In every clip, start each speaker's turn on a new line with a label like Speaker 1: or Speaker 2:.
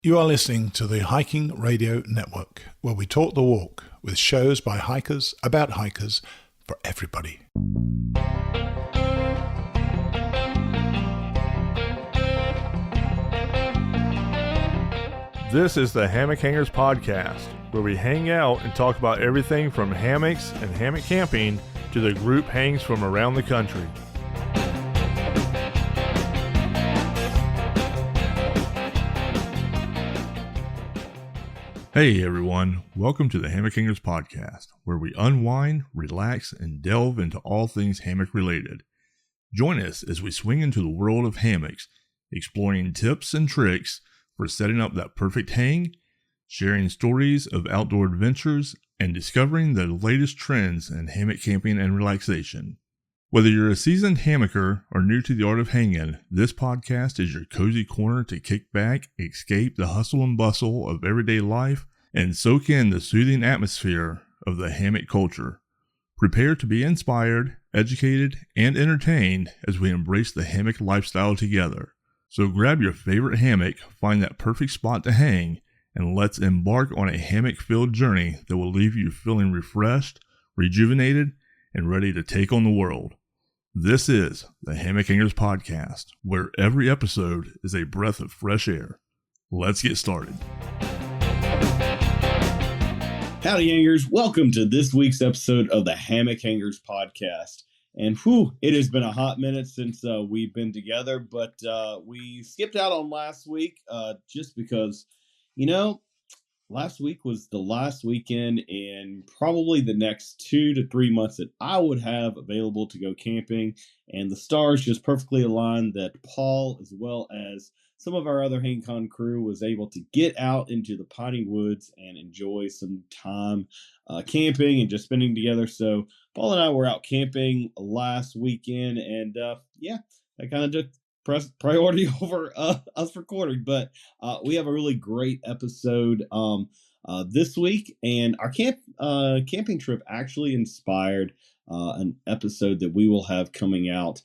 Speaker 1: You are listening to the Hiking Radio Network, where we talk the walk with shows by hikers, about hikers, for everybody.
Speaker 2: This is the Hammock Hangers Podcast, where we hang out and talk about everything from hammocks and hammock camping to the group hangs from around the country. Hey everyone, welcome to the Hammock Hangers Podcast, where we unwind, relax, and delve into all things hammock related. Join us as we swing into the world of hammocks, exploring tips and tricks for setting up that perfect hang, sharing stories of outdoor adventures, and discovering the latest trends in hammock camping and relaxation. Whether you're a seasoned hammocker or new to the art of hanging, this podcast is your cozy corner to kick back, escape the hustle and bustle of everyday life, and soak in the soothing atmosphere of the hammock culture. Prepare to be inspired, educated, and entertained as we embrace the hammock lifestyle together. So grab your favorite hammock, find that perfect spot to hang, and let's embark on a hammock-filled journey that will leave you feeling refreshed, rejuvenated, and ready to take on the world. This is the Hammock Hangers Podcast, where every episode is a breath of fresh air. Let's get started.
Speaker 3: Howdy, hangers. Welcome to this week's episode of the Hammock Hangers Podcast. And it has been a hot minute since we've been together, but we skipped out on last week just because, last week was the last weekend in probably the next 2 to 3 months that I would have available to go camping. And the stars just perfectly aligned that Paul, as well as some of our other HangCon crew, was able to get out into the piney woods and enjoy some time camping and just spending together. So Paul and I were out camping last weekend, and that kind of took priority over us recording. But we have a really great episode this week, and our camping trip actually inspired an episode that we will have coming out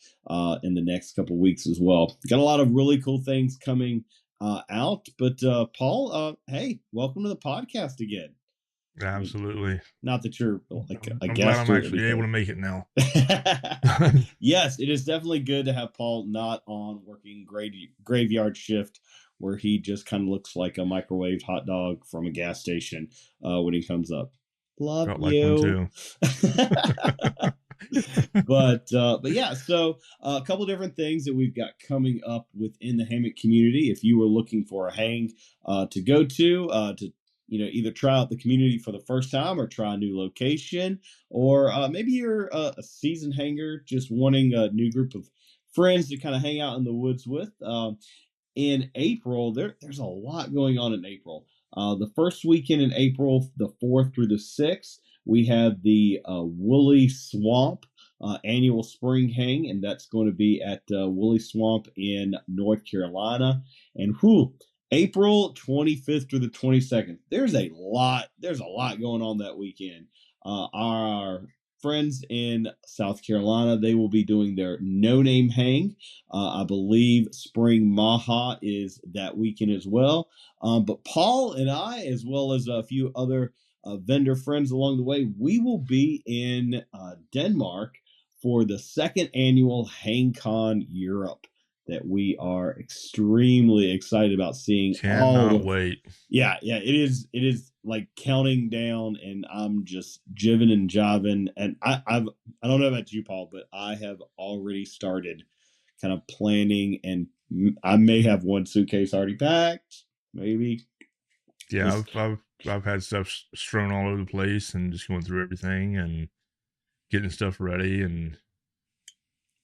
Speaker 3: in the next couple weeks as well. Got a lot of really cool things coming out. But Paul, hey, welcome to the podcast again.
Speaker 2: Absolutely.
Speaker 3: Not that you're like a
Speaker 2: I'm
Speaker 3: guest.
Speaker 2: glad I'm actually able to make it now.
Speaker 3: Yes, it is definitely good to have Paul not on working graveyard shift, where he just kind of looks like a microwaved hot dog from a gas station when he comes up. Love
Speaker 2: Felt
Speaker 3: you.
Speaker 2: Like one too.
Speaker 3: But yeah, so a couple different things that we've got coming up within the hammock community. If you were looking for a hang to go to either try out the community for the first time or try a new location, or maybe you're a seasoned hanger just wanting a new group of friends to kind of hang out in the woods with. In April, there's a lot going on in April. The first weekend in April, the 4th through the 6th, we have the Woolly Swamp annual spring hang, and that's going to be at Woolly Swamp in North Carolina. And April 25th through the 22nd. There's a lot going on that weekend. Our friends in South Carolina, they will be doing their no-name hang. I believe Spring Maha is that weekend as well. But Paul and I, as well as a few other vendor friends along the way, we will be in Denmark for the 2nd annual HangCon Europe, that we are extremely excited about seeing.
Speaker 2: Cannot wait.
Speaker 3: Yeah, it is like counting down, and I'm just jiving and jiving. And I don't know about you, Paul, but I have already started kind of planning, and I may have one suitcase already packed, maybe.
Speaker 2: Yeah, I've had stuff strewn all over the place, and just going through everything and getting stuff ready, and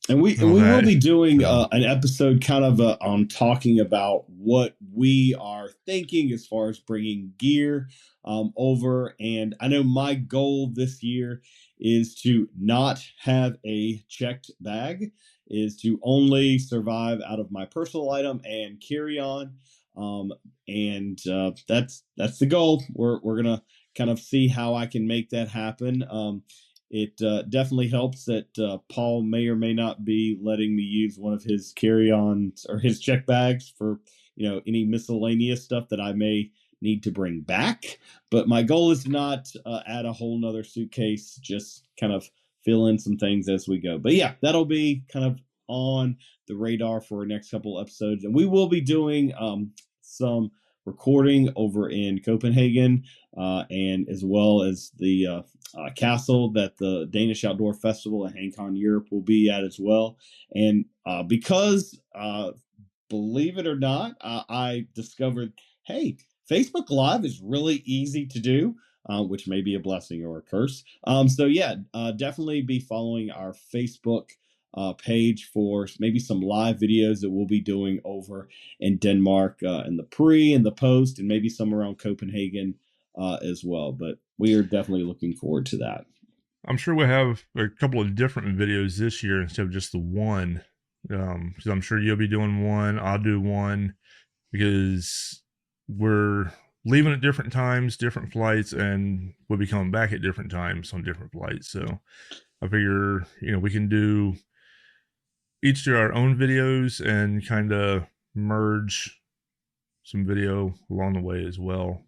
Speaker 3: we will be doing an episode kind of on talking about what we are thinking as far as bringing gear over. And I know my goal this year is to not have a checked bag, is to only survive out of my personal item and carry on. That's the goal. We're going to kind of see how I can make that happen. It definitely helps that Paul may or may not be letting me use one of his carry-ons or his check bags for, any miscellaneous stuff that I may need to bring back. But my goal is to not add a whole nother suitcase, just kind of fill in some things as we go. But yeah, that'll be kind of on the radar for our next couple episodes. And we will be doing some recording over in Copenhagen, and as well as the castle that the Danish Outdoor Festival at HangCon Europe will be at as well. And because, believe it or not, I discovered, hey, Facebook Live is really easy to do, which may be a blessing or a curse. So yeah, definitely be following our Facebook page for maybe some live videos that we'll be doing over in Denmark, in the pre and the post, and maybe some around Copenhagen as well. But we are definitely looking forward to that.
Speaker 2: I'm sure we'll have a couple of different videos this year instead of just the one. So I'm sure you'll be doing one, I'll do one, because we're leaving at different times, different flights, and we'll be coming back at different times on different flights. So I figure, we can each do our own videos and kind of merge some video along the way as well.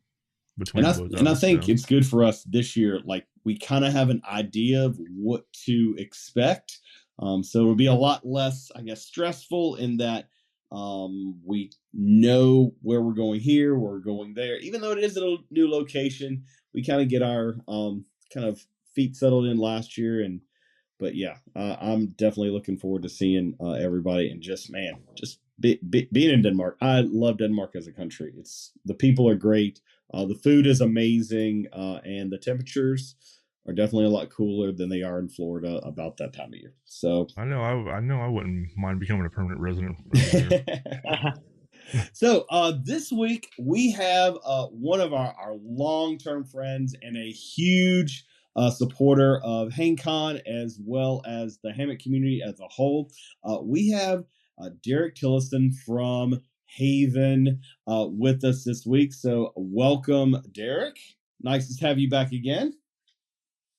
Speaker 3: And I think it's good for us this year. Like, we kind of have an idea of what to expect. So it'll be a lot less, I guess, stressful in that we know where we're going here, where we're going there. Even though it is a new location, we kind of get our kind of feet settled in last year. But yeah, I'm definitely looking forward to seeing everybody, and just being in Denmark. I love Denmark as a country. The people are great. The food is amazing. And the temperatures are definitely a lot cooler than they are in Florida about that time of year. So
Speaker 2: I know I wouldn't mind becoming a permanent resident.
Speaker 3: So this week we have one of our long-term friends and a huge supporter of HangCon, as well as the hammock community as a whole. We have Derek Tillotson from Haven with us this week. So welcome, Derek. Nice to have you back again.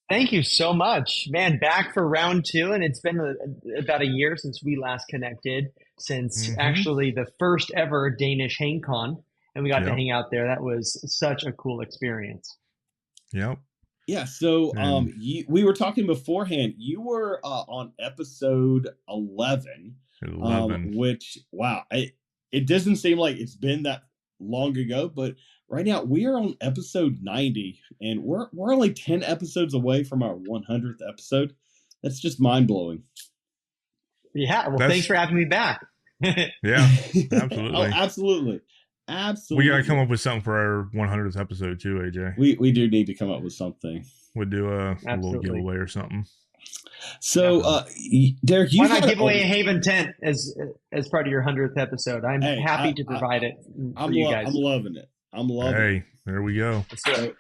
Speaker 4: Thank you so much, man. Back for round 2, and it's been about a year since we last connected, since actually the first ever Danish HangCon, and we got to hang out there. That was such a cool experience.
Speaker 2: Yep.
Speaker 3: Yeah, so we were talking beforehand. You were on episode 11. Which, wow, it doesn't seem like it's been that long ago, but right now we are on episode 90, and we're only 10 episodes away from our 100th episode. That's just mind-blowing.
Speaker 4: Yeah, well, thanks for having me back.
Speaker 2: Yeah, absolutely.
Speaker 3: Oh, absolutely.
Speaker 2: We got to come up with something for our 100th episode too, AJ.
Speaker 3: We do need to come up with something.
Speaker 2: We'll do a little giveaway or something.
Speaker 3: So, Derek,
Speaker 4: why not give away a Haven tent as part of your 100th episode? I'm happy to provide it for you guys.
Speaker 3: I'm loving it.
Speaker 2: Hey, there we go.
Speaker 4: Let's do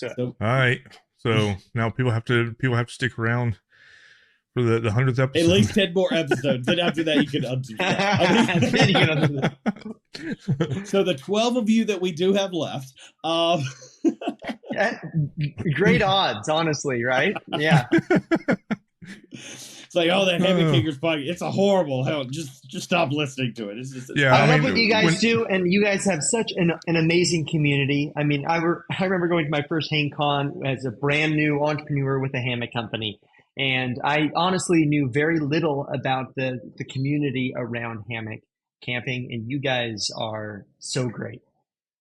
Speaker 4: it.
Speaker 2: All right. So now people have to stick around for the 100th episode.
Speaker 3: At least 10 more episodes. Then after that, you can unsubscribe. So the 12 of you that we do have left.
Speaker 4: Great odds, honestly, right? Yeah.
Speaker 3: It's like, that Hammock Hangers Podcast, it's a horrible hell. Just stop listening to it.
Speaker 4: I love what you guys do, and you guys have such an amazing community. I mean, I remember going to my first HangCon as a brand new entrepreneur with a hammock company, and I honestly knew very little about the community around hammock camping, and you guys are so great.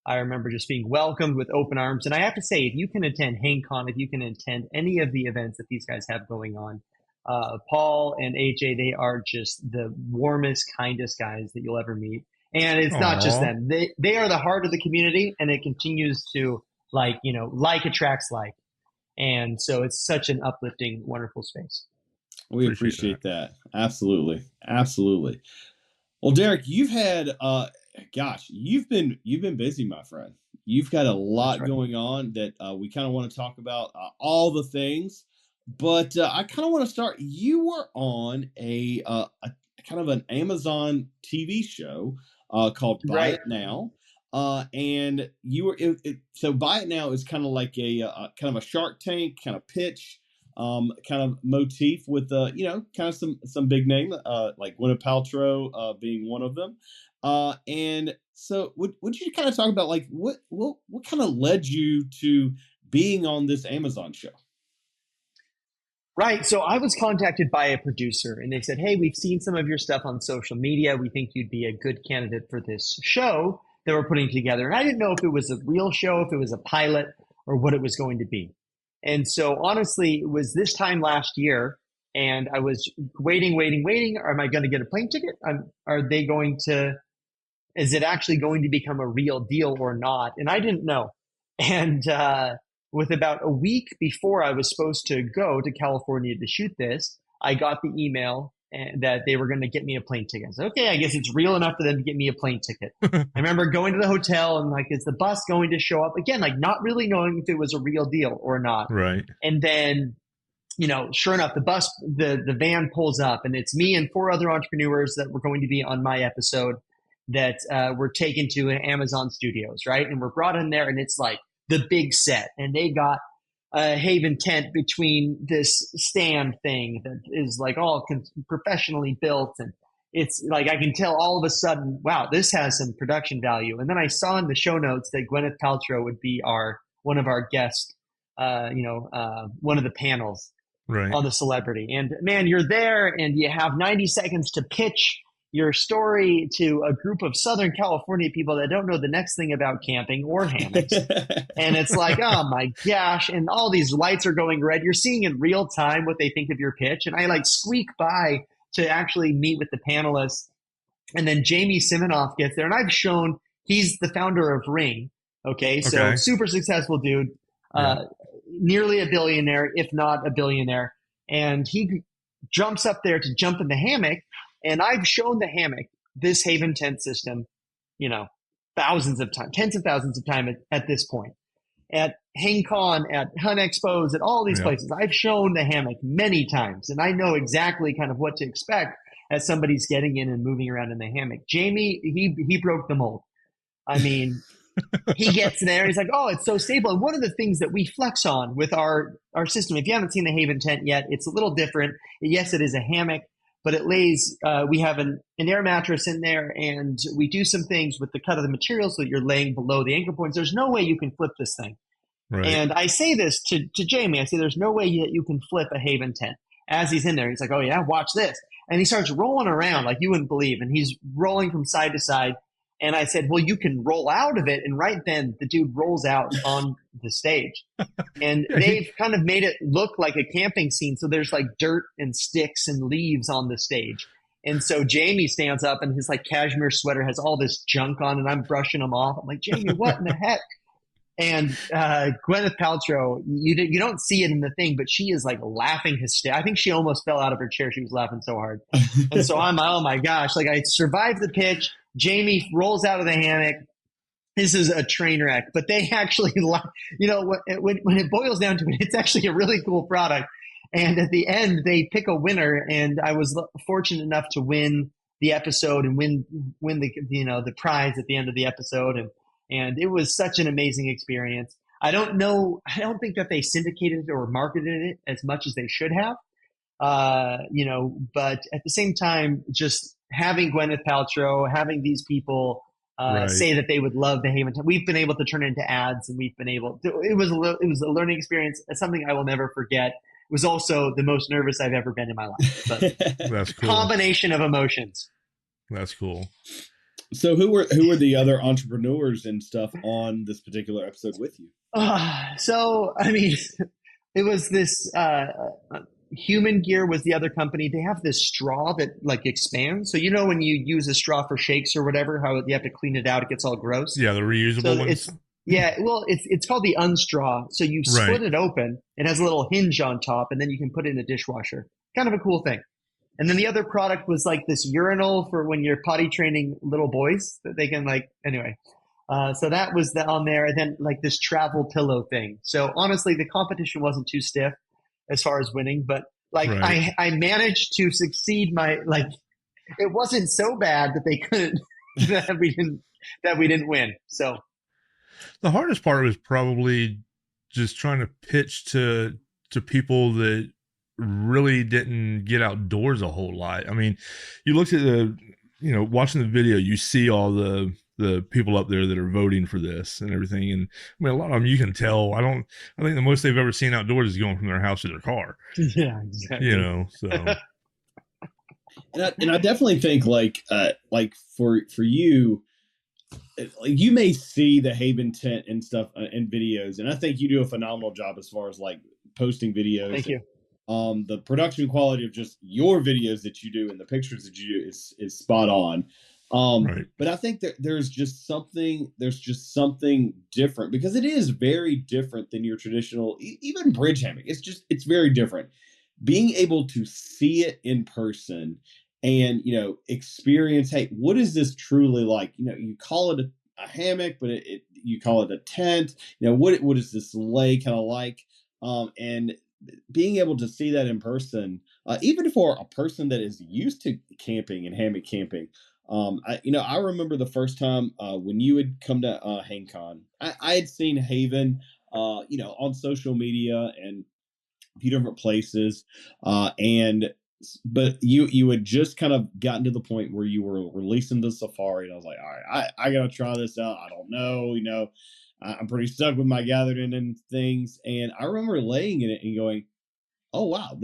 Speaker 4: I remember just being welcomed with open arms, and I have to say, if you can attend HangCon, if you can attend any of the events that these guys have going on, Paul and AJ, they are just the warmest, kindest guys that you'll ever meet. And it's not just them. They are the heart of the community, and it continues to like attracts like. And so it's such an uplifting, wonderful space.
Speaker 3: We appreciate that. Absolutely. Absolutely. Well, Derek, you've had, you've been busy, my friend. You've got a lot going on that we kind of want to talk about, all the things. But I kind of want to start. You were on a kind of an Amazon TV show called Buy It Now, and you were so Buy It Now is kind of like a kind of a Shark Tank kind of pitch, kind of motif with kind of some big name like Gwyneth Paltrow being one of them. And so would you kind of talk about like what kind of led you to being on this Amazon show?
Speaker 4: Right. So I was contacted by a producer and they said, hey, we've seen some of your stuff on social media. We think you'd be a good candidate for this show that we're putting together. And I didn't know if it was a real show, if it was a pilot, or what it was going to be. And so honestly, it was this time last year and I was waiting. Am I going to get a plane ticket? Is it actually going to become a real deal or not? And I didn't know. And, with about a week before I was supposed to go to California to shoot this, I got the email that they were going to get me a plane ticket. I said, okay, I guess it's real enough for them to get me a plane ticket. I remember going to the hotel and like, is the bus going to show up? Again, like not really knowing if it was a real deal or not.
Speaker 2: Right.
Speaker 4: And then, sure enough, the van pulls up and it's me and 4 other entrepreneurs that were going to be on my episode that were taken to Amazon Studios, right? And we're brought in there and it's like, the big set, and they got a Haven tent between this stand thing that is like all professionally built, and it's like I can tell all of a sudden, wow, this has some production value. And then I saw in the show notes that Gwyneth Paltrow would be one of our guests, one of the panels on the celebrity. And man, you're there, and you have 90 seconds to pitch your story to a group of Southern California people that don't know the next thing about camping or hammocks. And it's like, oh my gosh. And all these lights are going red. You're seeing in real time what they think of your pitch. And I like squeak by to actually meet with the panelists. And then Jamie Siminoff gets there. And I've shown he's the founder of Ring. Okay. So super successful dude, nearly a billionaire, if not a billionaire. And he jumps up there to jump in the hammock. And I've shown the hammock, this Haven tent system, thousands of times, tens of thousands of times at this point. At HangCon, at Hunt Expos, at all these places, I've shown the hammock many times. And I know exactly kind of what to expect as somebody's getting in and moving around in the hammock. Jamie, he broke the mold. I mean, he gets there and he's like, oh, it's so stable. And one of the things that we flex on with our system, if you haven't seen the Haven tent yet, it's a little different. Yes, it is a hammock. But it lays, we have an air mattress in there, and we do some things with the cut of the material so that you're laying below the anchor points. There's no way you can flip this thing. Right. And I say this to Jamie. I say, there's no way you can flip a Haven tent. As he's in there, he's like, oh yeah, watch this. And he starts rolling around like you wouldn't believe. And he's rolling from side to side. And I said, well, you can roll out of it. And right then the dude rolls out on the stage. And they've kind of made it look like a camping scene. So there's like dirt and sticks and leaves on the stage. And so Jamie stands up and his like cashmere sweater has all this junk on and I'm brushing him off. I'm like, Jamie, what in the heck? And Gwyneth Paltrow, you don't see it in the thing, but she is like laughing hysterically. I think she almost fell out of her chair. She was laughing so hard. And so I'm, oh my gosh, like I survived the pitch. Jamie rolls out of the hammock. This is a train wreck, but they actually, when it boils down to it, it's actually a really cool product. And at the end, they pick a winner, and I was fortunate enough to win the episode and win the prize at the end of the episode, and it was such an amazing experience. I don't think that they syndicated it or marketed it as much as they should have, but at the same time, just having Gwyneth Paltrow, having these people say that they would love the Haven tent. We've been able to turn it into ads, and we've been able to, it was a learning experience. It's something I will never forget. It was also the most nervous I've ever been in my life. But
Speaker 2: that's cool.
Speaker 4: Combination of emotions.
Speaker 2: That's cool.
Speaker 3: So who were the other entrepreneurs and stuff on this particular episode with you?
Speaker 4: So, I mean, it was this, Human Gear was the other company. They have this straw that like expands. So when you use a straw for shakes or whatever, how you have to clean it out, it gets all gross.
Speaker 2: Yeah, the reusable ones.
Speaker 4: It's called the Unstraw. So you split it open. It has a little hinge on top, and then you can put it in the dishwasher. Kind of a cool thing. And then the other product was like this urinal for when you're potty training little boys that they can so that was on there. And then like this travel pillow thing. So honestly, the competition wasn't too stiff as far as winning, but I managed to succeed. It wasn't so bad that they couldn't, that we didn't win. So
Speaker 2: the hardest part was probably just trying to pitch to people that really didn't get outdoors a whole lot. I mean, you looked at watching the video, you see all the people up there that are voting for this and everything. And I mean, a lot of them you can tell. I think the most they've ever seen outdoors is going from their house to their car.
Speaker 4: Yeah, exactly.
Speaker 2: So.
Speaker 3: And I definitely think like for you, like you may see the Haven tent and stuff and videos, and I think you do a phenomenal job as far as like posting videos.
Speaker 4: Thank you.
Speaker 3: The production quality of just your videos that you do and the pictures that you do is spot on.
Speaker 2: Right.
Speaker 3: But I think that there's just something different, because it is very different than your traditional, even bridge hammock. It's very different. Being able to see it in person and, experience, hey, what is this truly like? You call it a hammock, but you call it a tent. What is this lay kind of like? And being able to see that in person, even for a person that is used to camping and hammock camping, I remember the first time when you had come to HangCon, I had seen Haven, on social media and a few different places, but you had just kind of gotten to the point where you were releasing the Safari, and I was like, all right, I gotta try this out. I don't know, I'm pretty stuck with my gathering and things, and I remember laying in it and going, oh wow,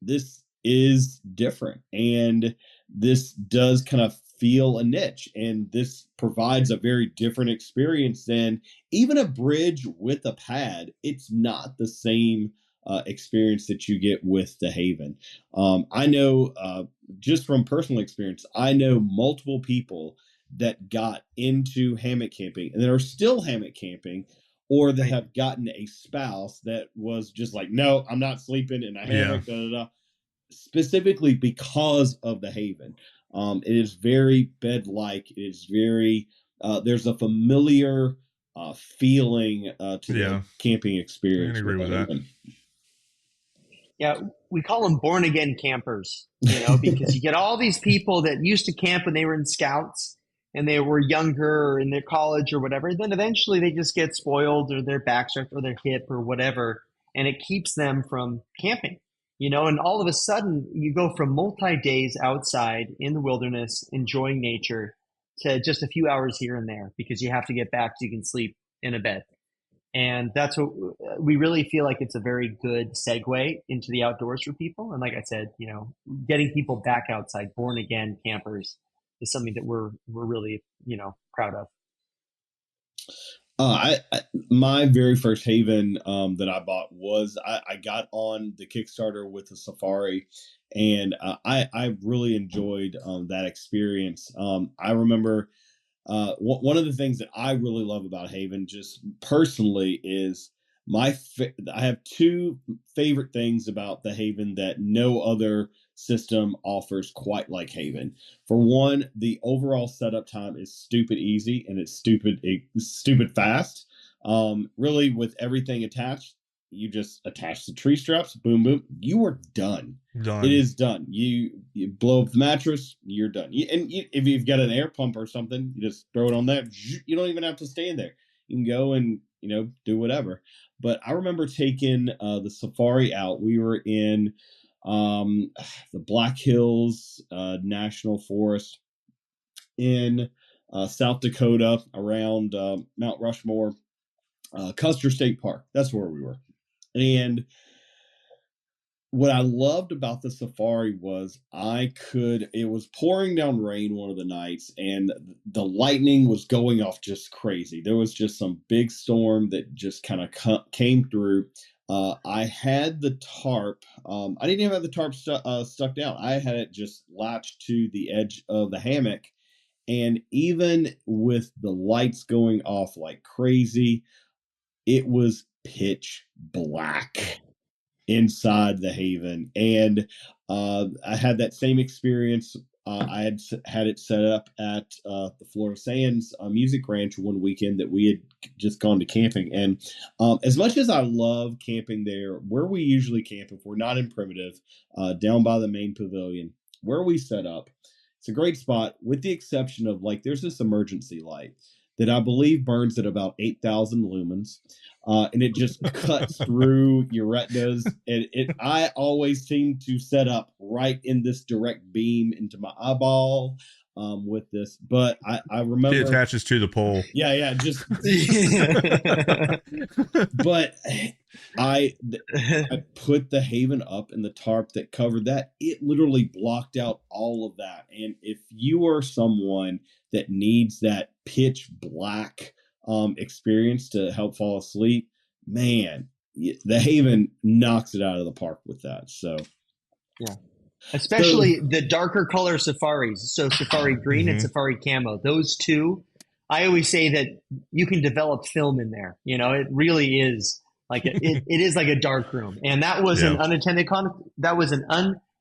Speaker 3: this is different, and this does kind of feel a niche, and this provides a very different experience than even a bridge with a pad. It's not the same experience that you get with the Haven. I know just from personal experience, I know multiple people that got into hammock camping and that are still hammock camping, or that have gotten a spouse that was just like, no, I'm not sleeping in a hammock, specifically because of the Haven. It is very bed-like. It is very, there's a familiar feeling to the camping experience.
Speaker 2: I can agree with that.
Speaker 4: Yeah, we call them born again campers, because you get all these people that used to camp when they were in scouts and they were younger or in their college or whatever. Then eventually they just get spoiled, or their back's ripped, or their hip or whatever, and it keeps them from camping. And all of a sudden you go from multi-days outside in the wilderness enjoying nature to just a few hours here and there because you have to get back so you can sleep in a bed. And that's what we really feel like. It's a very good segue into the outdoors for people. And like I said, getting people back outside, born again campers, is something that we're really, proud of.
Speaker 3: My very first Haven that I bought was I got on the Kickstarter with the Safari, and I really enjoyed that experience. I remember one of the things that I really love about Haven, just personally, is I have two favorite things about the Haven that no other system offers quite like Haven. For one, the overall setup time is stupid easy, and it's stupid fast. Really, with everything attached, you just attach the tree straps, boom, boom, you are done. It is done. You blow up the mattress, you're done. If you've got an air pump or something, you just throw it on there. You don't even have to stand there. You can go and do whatever. But I remember taking the Safari out. We were in the Black Hills National Forest in South Dakota, around Mount Rushmore, Custer State Park. That's where we were. And what I loved about the Safari was it was pouring down rain one of the nights, and the lightning was going off just crazy. There was just some big storm that just kind of came through. I had the tarp. I didn't even have the tarp stuck down. I had it just latched to the edge of the hammock. And even with the lights going off like crazy, it was pitch black inside the Haven. And I had that same experience. I had it set up at the Florida Sands Music Ranch one weekend that we had just gone to camping. And as much as I love camping there, where we usually camp, if we're not in Primitive, down by the main pavilion, where we set up, it's a great spot, with the exception of, like, there's this emergency light that I believe burns at about 8,000 lumens. And it just cuts through your retinas. And I always seem to set up right in this direct beam into my eyeball. with this, but I remember
Speaker 2: She attaches to the pole.
Speaker 3: Yeah, just. But I put the Haven up and the tarp that covered that. It literally blocked out all of that. And if you are someone that needs that pitch black experience to help fall asleep, man, the Haven knocks it out of the park with that. So,
Speaker 4: yeah. Especially the darker color safaris. So Safari Green and Safari Camo. Those two, I always say that you can develop film in there. You know, it really is like it is like a dark room. And that was an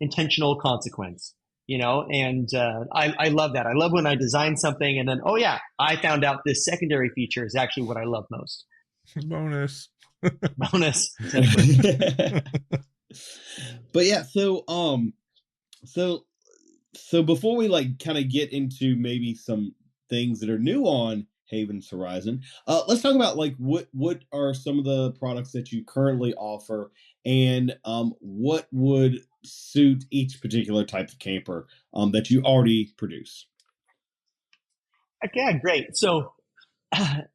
Speaker 4: unintentional consequence, you know, and I love that. I love when I design something and then, oh yeah, I found out this secondary feature is actually what I love most.
Speaker 2: Bonus.
Speaker 3: But yeah, so before we like kind of get into maybe some things that are new on Haven's horizon, let's talk about like what are some of the products that you currently offer, and what would suit each particular type of camper that you already produce.
Speaker 4: Okay, great. So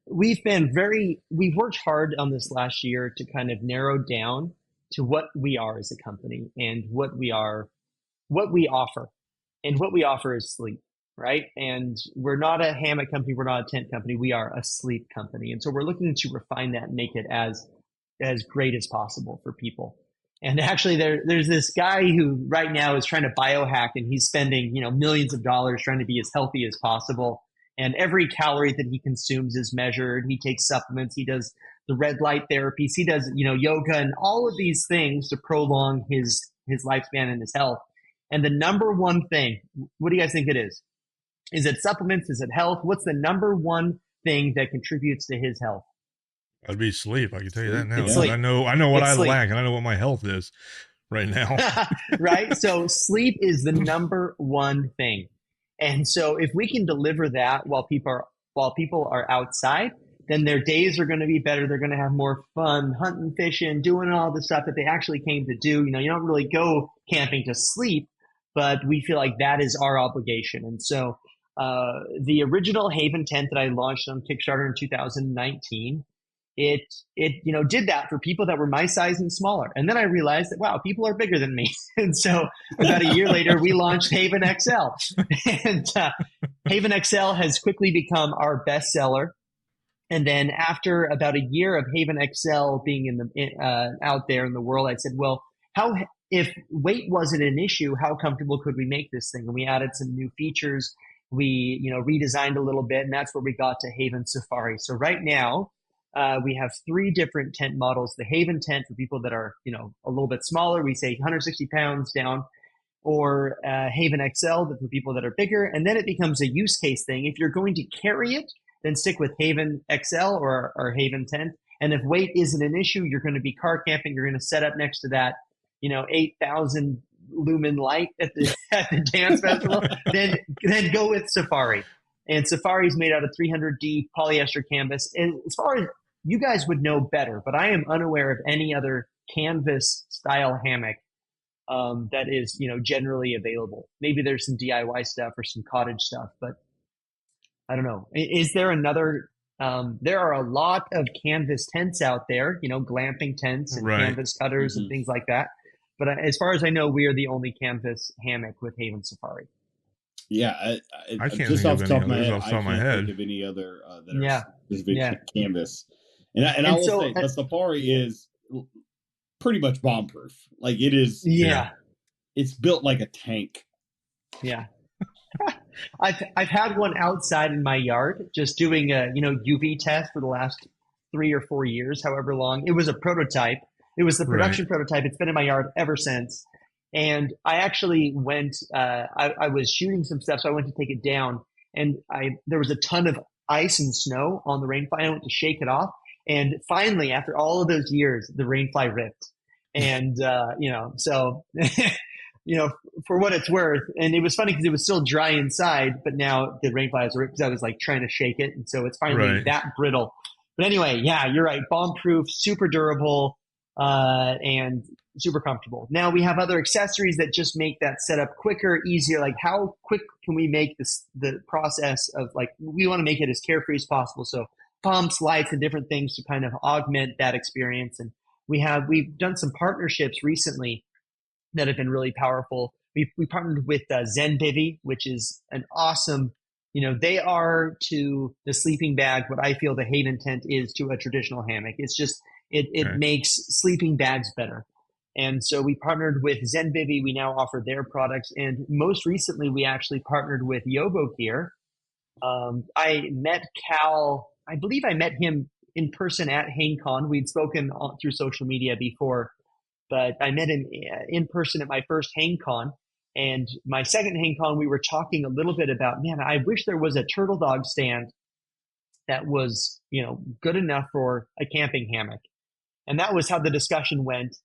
Speaker 4: we've worked hard on this last year to kind of narrow down to what we are as a company and what we offer. And what we offer is sleep, right? And we're not a hammock company. We're not a tent company. We are a sleep company. And so we're looking to refine that and make it as great as possible for people. And actually there's this guy who right now is trying to biohack, and he's spending, millions of dollars trying to be as healthy as possible. And every calorie that he consumes is measured. He takes supplements. He does the red light therapies. He does, yoga and all of these things to prolong his lifespan and his health. And the number one thing, what do you guys think it is? Is it supplements? Is it health? What's the number one thing that contributes to his health?
Speaker 2: That'd be sleep. I can tell you that now.
Speaker 4: It's sleep.
Speaker 2: I know what
Speaker 4: It's
Speaker 2: I
Speaker 4: sleep.
Speaker 2: lack, and I know what my health is right now.
Speaker 4: Right? So sleep is the number one thing. And so if we can deliver that while people are outside, then their days are going to be better. They're going to have more fun hunting, fishing, doing all the stuff that they actually came to do. You don't really go camping to sleep, but we feel like that is our obligation. And so the original Haven tent that I launched on Kickstarter in 2019, it did that for people that were my size and smaller. And then I realized that, wow, people are bigger than me. And so about a year later, we launched Haven XL. And Haven XL has quickly become our best seller. And then after about a year of Haven XL being out there in the world, I said, well, if weight wasn't an issue, how comfortable could we make this thing? And we added some new features. We, redesigned a little bit, and that's where we got to Haven Safari. So right now, we have 3 different tent models. The Haven tent for people that are, a little bit smaller, we say 160 pounds down, or Haven XL for people that are bigger. And then it becomes a use case thing. If you're going to carry it, then stick with Haven XL or Haven tent. And if weight isn't an issue, you're going to be car camping. You're going to set up next to that, 8,000 lumen light at the dance festival. Then go with Safari. And Safari is made out of 300D polyester canvas. And as far as you guys would know better, but I am unaware of any other canvas style hammock that is, generally available. Maybe there's some DIY stuff or some cottage stuff, but I don't know. Is there another? There are a lot of canvas tents out there, glamping tents and canvas cutters and things like that. But as far as I know, we are the only canvas hammock with Haven Safari.
Speaker 3: Yeah,
Speaker 2: I can't
Speaker 3: just
Speaker 2: think
Speaker 3: off
Speaker 2: of
Speaker 3: the top
Speaker 2: any
Speaker 3: of my
Speaker 2: others
Speaker 3: head,
Speaker 2: off the
Speaker 3: I
Speaker 2: top of my
Speaker 3: can't
Speaker 2: head.
Speaker 3: think of any other that are specific canvas. And I will
Speaker 4: so,
Speaker 3: say the Safari is pretty much bomb proof. Like it is.
Speaker 4: Yeah.
Speaker 3: It's built like a tank.
Speaker 4: Yeah. I've had one outside in my yard, just doing a UV test for the last 3 or 4 years, however long. It was a prototype. It was the production prototype. It's been in my yard ever since. And I actually went. I was shooting some stuff, so I went to take it down, and there was a ton of ice and snow on the rainfly. I went to shake it off, and finally, after all of those years, the rainfly ripped. And so. For what it's worth. And it was funny because it was still dry inside, but now the rainfly has ripped because I was like trying to shake it. And so it's finally that brittle. But anyway, yeah, you're right. Bomb proof, super durable. And super comfortable. Now we have other accessories that just make that setup quicker, easier. Like how quick can we make the process of like, we want to make it as carefree as possible. So pumps, lights, and different things to kind of augment that experience. And we've done some partnerships recently that have been really powerful. We partnered with ZenBivy, which is an awesome, they are to the sleeping bag what I feel the Haven tent is to a traditional hammock. It's just, it makes sleeping bags better. And so we partnered with ZenBivy. We now offer their products. And most recently, we actually partnered with Yobo Gear. I met Cal, I believe I met him in person at HaneCon. We'd spoken through social media before, but I met him in person at my first HaneCon. And my second HaneCon, we were talking a little bit about, man, I wish there was a turtle dog stand that was, good enough for a camping hammock. And that was how the discussion went.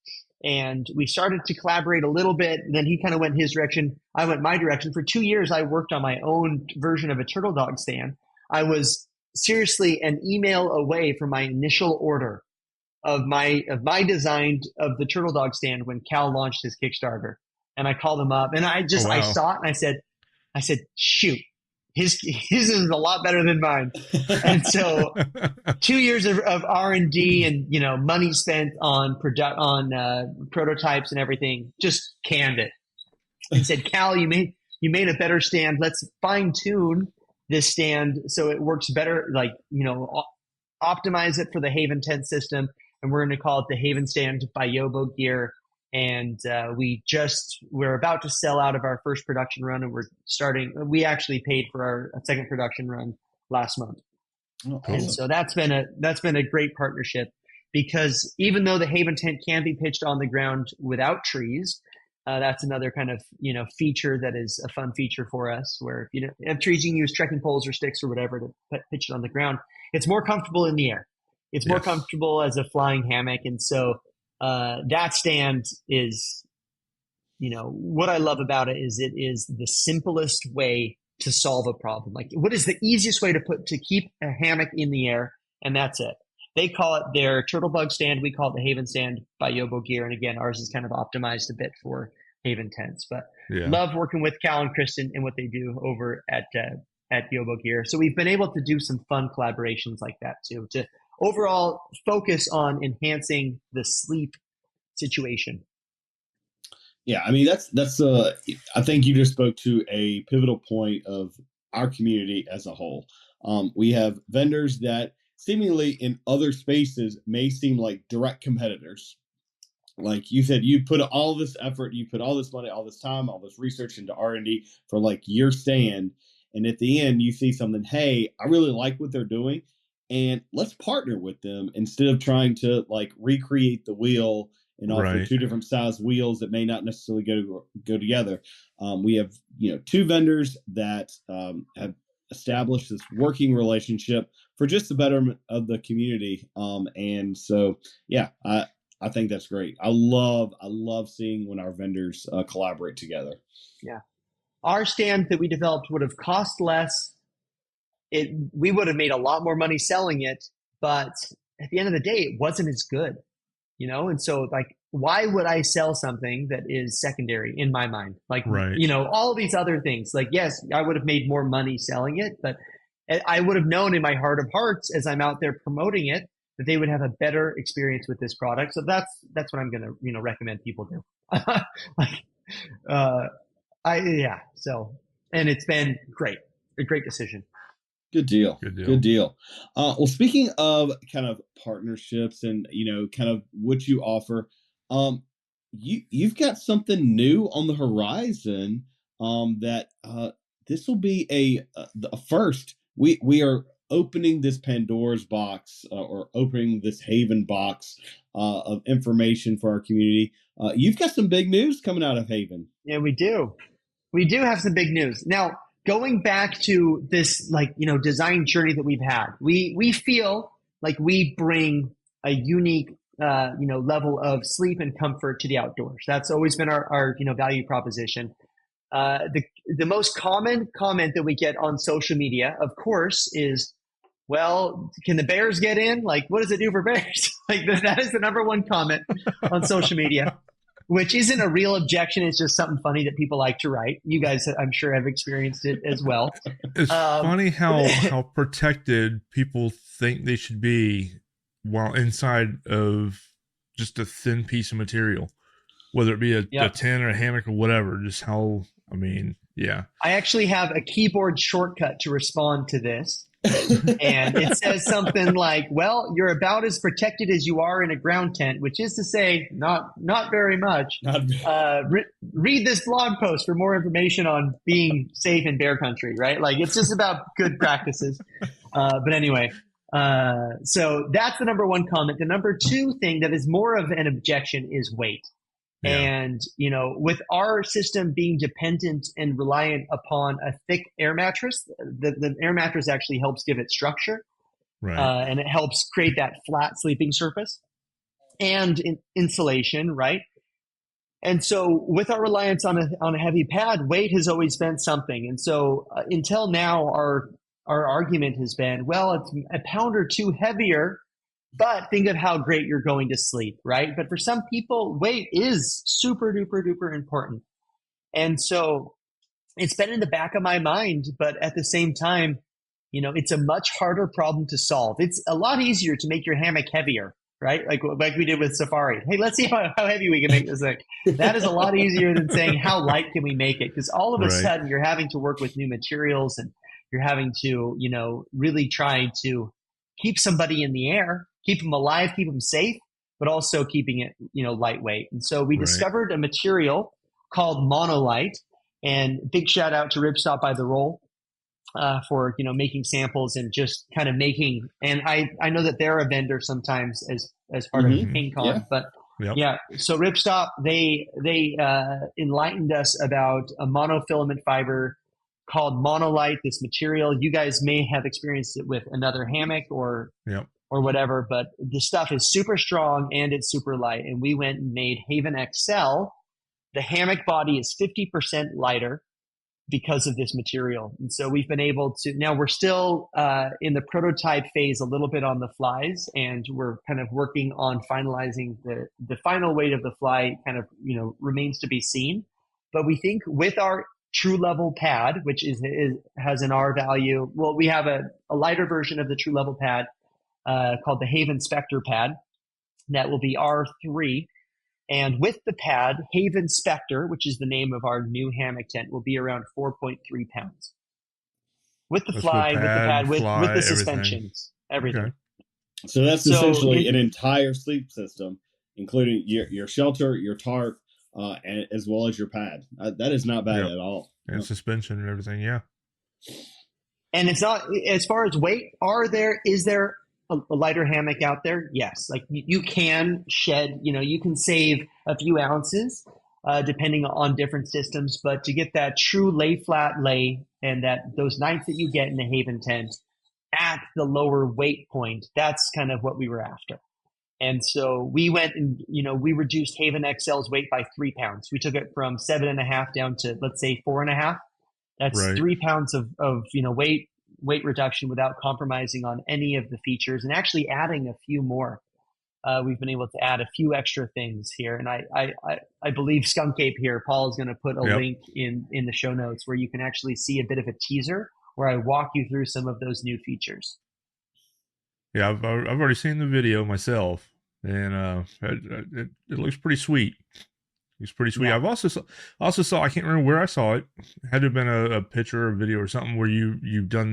Speaker 4: And we started to collaborate a little bit. And then he kind of went his direction. I went my direction. For 2 years, I worked on my own version of a turtle dog stand. I was seriously an email away from my initial order of my design of the turtle dog stand when Cal launched his Kickstarter. And I called him up and I saw it and I said, shoot, his is a lot better than mine. And so 2 years of R&D and, money spent on prototypes and everything, just canned it and said, Cal, you made a better stand. Let's fine tune this stand so it works better, optimize it for the Haven tent system. And we're going to call it the Haven Stand by Yobo Gear. And we're about to sell out of our first production run, and we actually paid for our second production run last month.
Speaker 3: Oh, awesome.
Speaker 4: And so that's been a great partnership, because even though the Haven tent can be pitched on the ground without trees, that's another kind of, feature that is a fun feature for us, where if you don't have trees, you can use trekking poles or sticks or whatever to pitch it on the ground. It's more comfortable in the air. It's more comfortable as a flying hammock. And so that stand is, what I love about it is the simplest way to solve a problem. Like, what is the easiest way to keep a hammock in the air? And that's it. They call it their turtle bug stand. We call it the Haven Stand by Yobo Gear. And again, ours is kind of optimized a bit for Haven tents, but love working with Cal and Kristen and what they do over at Yobo Gear. So we've been able to do some fun collaborations like that too, to overall focus on enhancing the sleep situation.
Speaker 3: Yeah, I mean, that's I think you just spoke to a pivotal point of our community as a whole. We have vendors that seemingly in other spaces may seem like direct competitors. Like you said, you put all this effort, you put all this money, all this time, all this research into R&D for like your stand. And at the end, you see something, hey, I really like what they're doing, and let's partner with them instead of trying to like recreate the wheel and offer two different size wheels that may not necessarily go together. We have, two vendors that have established this working relationship for just the betterment of the community. And so, yeah, I think that's great. I love seeing when our vendors collaborate together.
Speaker 4: Yeah. Our stand that we developed would have cost less. We would have made a lot more money selling it, but at the end of the day, it wasn't as good, And so, like, why would I sell something that is secondary in my mind? Like, all these other things. Like, yes, I would have made more money selling it, but I would have known in my heart of hearts as I'm out there promoting it that they would have a better experience with this product. So that's what I'm going to, recommend people do. So, and it's been great, a great decision.
Speaker 3: Good deal. Well, speaking of kind of partnerships and, kind of what you offer, you've got something new on the horizon, that, this will be a first. We are opening this Pandora's box, or opening this Haven box, of information for our community. You've got some big news coming out of Haven.
Speaker 4: Yeah, we do. We do have some big news. Now, going back to this, design journey that we've had, we feel like we bring a unique, level of sleep and comfort to the outdoors. That's always been our value proposition. The most common comment that we get on social media, of course, is, well, can the bears get in? Like, what does it do for bears? Like, that is the number one comment on social media. which isn't a real objection. It's just something funny that people like to write. You guys, I'm sure, have experienced it as well.
Speaker 2: It's funny how protected people think they should be while inside of just a thin piece of material, whether it be a tent or a hammock or whatever. Just how, I mean, yeah.
Speaker 4: I actually have a keyboard shortcut to respond to this. And it says something like, well, you're about as protected as you are in a ground tent, which is to say, not very much. Read this blog post for more information on being safe in bear country, right? Like, it's just about good practices. But anyway, so that's the number one comment. The number two thing that is more of an objection is weight. Yeah. And, with our system being dependent and reliant upon a thick air mattress, the air mattress actually helps give it structure. Right. And it helps create that flat sleeping surface and insulation, right? And so with our reliance on a heavy pad, weight has always been something. And so until now, our argument has been, well, it's a pound or two heavier, but think of how great you're going to sleep, right? But for some people, weight is super duper duper important. And so it's been in the back of my mind, but at the same time, it's a much harder problem to solve. It's a lot easier to make your hammock heavier, right? Like we did with Safari. Hey, let's see how heavy we can make this thing. That is a lot easier than saying how light can we make it? Because all of a sudden you're having to work with new materials and you're having to, really try to keep somebody in the air, keep them alive, keep them safe, but also keeping it, lightweight. And so we discovered a material called MONOLITE, and big shout out to Ripstop by the Roll for, making samples and just kind of making, and I know that they're a vendor sometimes as part of HangCon, but so Ripstop, they enlightened us about a monofilament fiber called MONOLITE, this material. You guys may have experienced it with another hammock or whatever, but the stuff is super strong and it's super light. And we went and made Haven XL. The hammock body is 50% lighter because of this material. And so we've been able to, now we're still in the prototype phase a little bit on the flies, and we're kind of working on finalizing the final weight of the fly kind of, remains to be seen. But we think with our true level pad, which has an R value, well, we have a lighter version of the true level pad called the Haven Spectre pad. That will be R3. And with the pad, Haven Spectre, which is the name of our new hammock tent, will be around 4.3 pounds. With the fly, with the pad, with the suspensions, everything. Okay.
Speaker 3: So that's essentially an entire sleep system, including your shelter, your tarp, and as well as your pad. That is not bad at all.
Speaker 2: And suspension and everything, yeah.
Speaker 4: And it's not, as far as weight, is there a lighter hammock out there? Yes. Like you can shed, you can save a few ounces depending on different systems, but to get that true lay flat lay and those nights that you get in the Haven tent at the lower weight point, that's kind of what we were after. And so we went and, we reduced Haven XL's weight by 3 pounds. We took it from 7.5 down to, let's say, 4.5. That's 3 pounds of weight reduction without compromising on any of the features, and actually adding a few more. We've been able to add a few extra things here. And I believe Skunkape here, Paul is going to put a link in the show notes where you can actually see a bit of a teaser where I walk you through some of those new features.
Speaker 2: Yeah, I've already seen the video myself, and it looks pretty sweet. It's pretty sweet. Yeah. I've also saw, I can't remember where I saw it. It had to have been a picture or video or something where you've done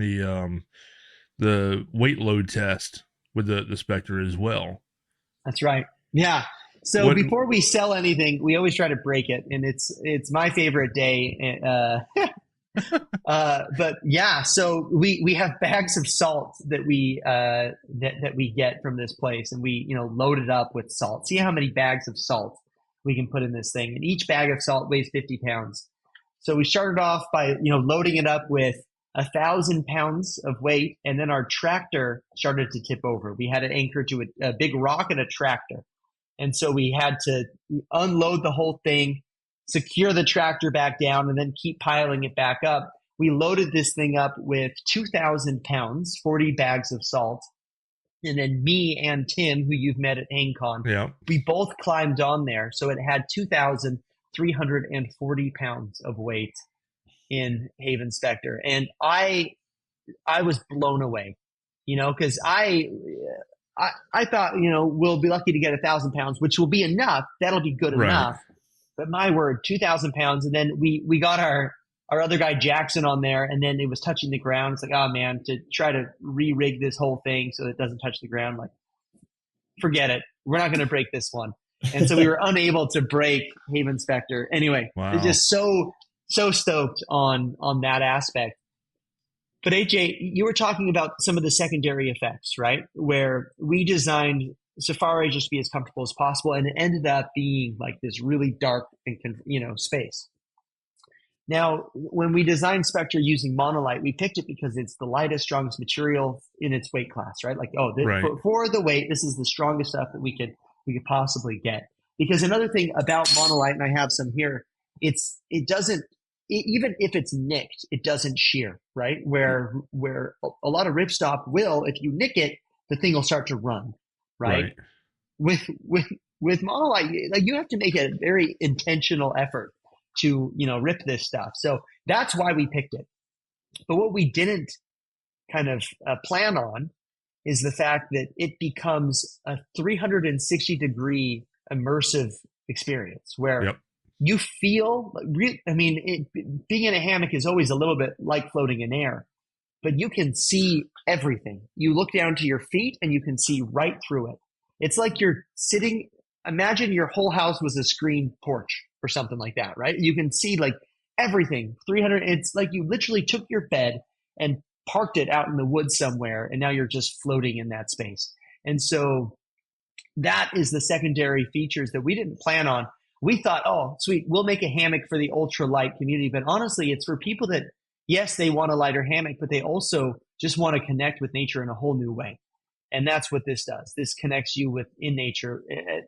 Speaker 2: the weight load test with the Spectre as well. That's right. Yeah. So before we sell anything, we always try to break it, and it's my favorite day. But yeah, so we have bags of salt that we get from this place, and we load it up with salt. See how many bags of salt we can put in this thing, and each bag of salt weighs 50 pounds. So we started off by loading it up with 1,000 pounds of weight, and then our tractor started to tip over. We had it anchored to a big rock and a tractor, and so we had to unload the whole thing, secure the tractor back down, and then keep piling it back up. We loaded this thing up with 2,000 pounds, 40 bags of salt.
Speaker 4: And then me and Tim, who you've met at HangCon,
Speaker 2: Yeah.
Speaker 4: we both climbed on there. So it had 2,340 pounds of weight in Haven Spectre. And I was blown away, because I thought, we'll be lucky to get 1,000 pounds, which will be enough. That'll be good enough. But my word, 2,000 pounds. And then we got our other guy Jackson on there, and then it was touching the ground. It's like, oh man, to try to re-rig this whole thing so it doesn't touch the ground, like, forget it. We're not going to break this one. And so we were unable to break Haven Spectre. Anyway, Wow. Just so stoked on that aspect. But AJ, you were talking about some of the secondary effects, right? Where we designed Safari just to be as comfortable as possible, and it ended up being like this really dark and space. Now, when we designed Spectre using MONOLITE, we picked it because it's the lightest, strongest material in its weight class, right? Like, for the weight, this is the strongest stuff that we could possibly get. Because another thing about MONOLITE, and I have some here, even if it's nicked, it doesn't shear, right? Where a lot of ripstop will, if you nick it, the thing will start to run, right? With MONOLITE, like, you have to make a very intentional effort to rip this stuff. So that's why we picked it. But what we didn't kind of plan on is the fact that it becomes a 360 degree immersive experience where you feel being in a hammock is always a little bit like floating in air, but you can see everything. You look down to your feet and you can see right through it. It's like you're sitting. Imagine your whole house was a screen porch or something like that, right? You can see like everything 300. It's like you literally took your bed and parked it out in the woods somewhere, and now you're just floating in that space. And so that is the secondary features that we didn't plan on. We thought, oh, sweet, we'll make a hammock for the ultralight community. But honestly, it's for people that, yes, they want a lighter hammock, but they also just want to connect with nature in a whole new way. And that's what this does. This connects you with nature in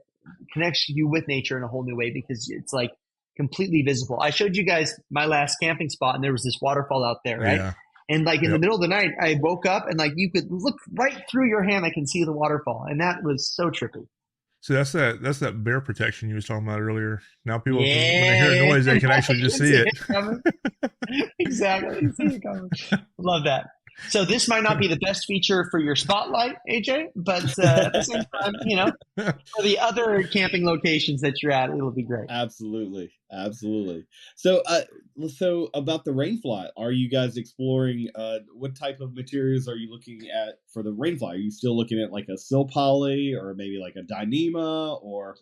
Speaker 4: a whole new way, because it's like completely visible. I showed you guys my last camping spot, and there was this waterfall out there, right? Yeah. And like in the middle of the night, I woke up and like you could look right through your hammock and see the waterfall. And that was so trippy.
Speaker 2: So that's that bear protection you was talking about earlier. Now people, when they hear a noise, they can actually just see it.
Speaker 4: Exactly. See it coming. Love that. So this might not be the best feature for your spotlight, AJ, but at the same time, for the other camping locations that you're at, it'll be great.
Speaker 3: Absolutely. So about the rainfly, are you guys exploring what type of materials are you looking at for the rainfly? Are you still looking at like a sill poly or maybe like a Dyneema or?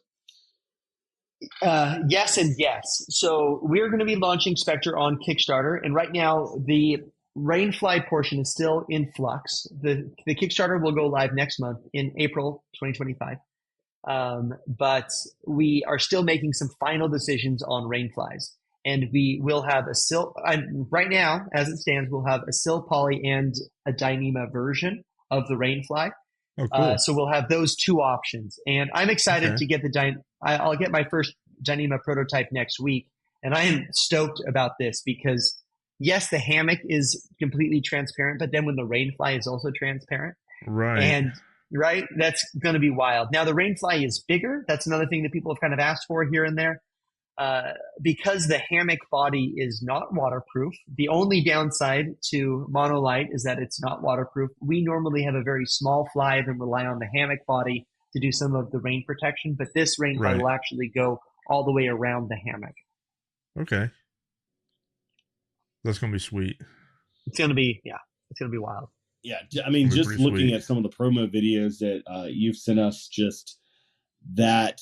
Speaker 4: Yes and yes. So we're going to be launching Spectre on Kickstarter, and right now the rainfly portion is still in flux. The Kickstarter will go live next month in April 2025. But we are still making some final decisions on rainflies, and we will have a sill. Right now, as it stands, we'll have a sill poly and a Dyneema version of the rainfly. Oh, cool. So we'll have those two options, and I'm excited to get I'll get my first Dyneema prototype next week, and I am stoked about this because yes, the hammock is completely transparent, but then when the rainfly is also transparent, right, that's going to be wild. Now the rainfly is bigger. That's another thing that people have kind of asked for here and there. Because the hammock body is not waterproof, the only downside to MONOLITE is that it's not waterproof. We normally have a very small fly and rely on the hammock body to do some of the rain protection, but this rainfly will actually go all the way around the hammock.
Speaker 2: Okay. That's going to be sweet.
Speaker 4: It's going to be wild.
Speaker 3: Yeah. I mean, just looking at some of the promo videos that you've sent us, just that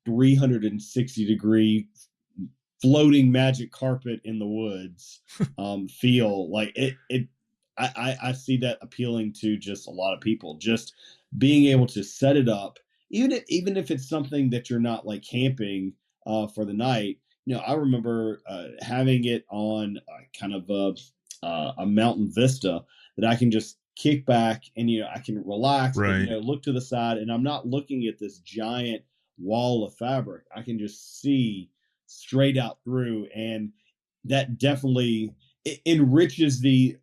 Speaker 3: 360 degree floating magic carpet in the woods feel like I see that appealing to just a lot of people, just being able to set it up, even if it's something that you're not like camping for the night. I remember having it on kind of a mountain vista that I can just kick back and, I can relax, and, look to the side, and I'm not looking at this giant wall of fabric. I can just see straight out through, and that definitely enriches the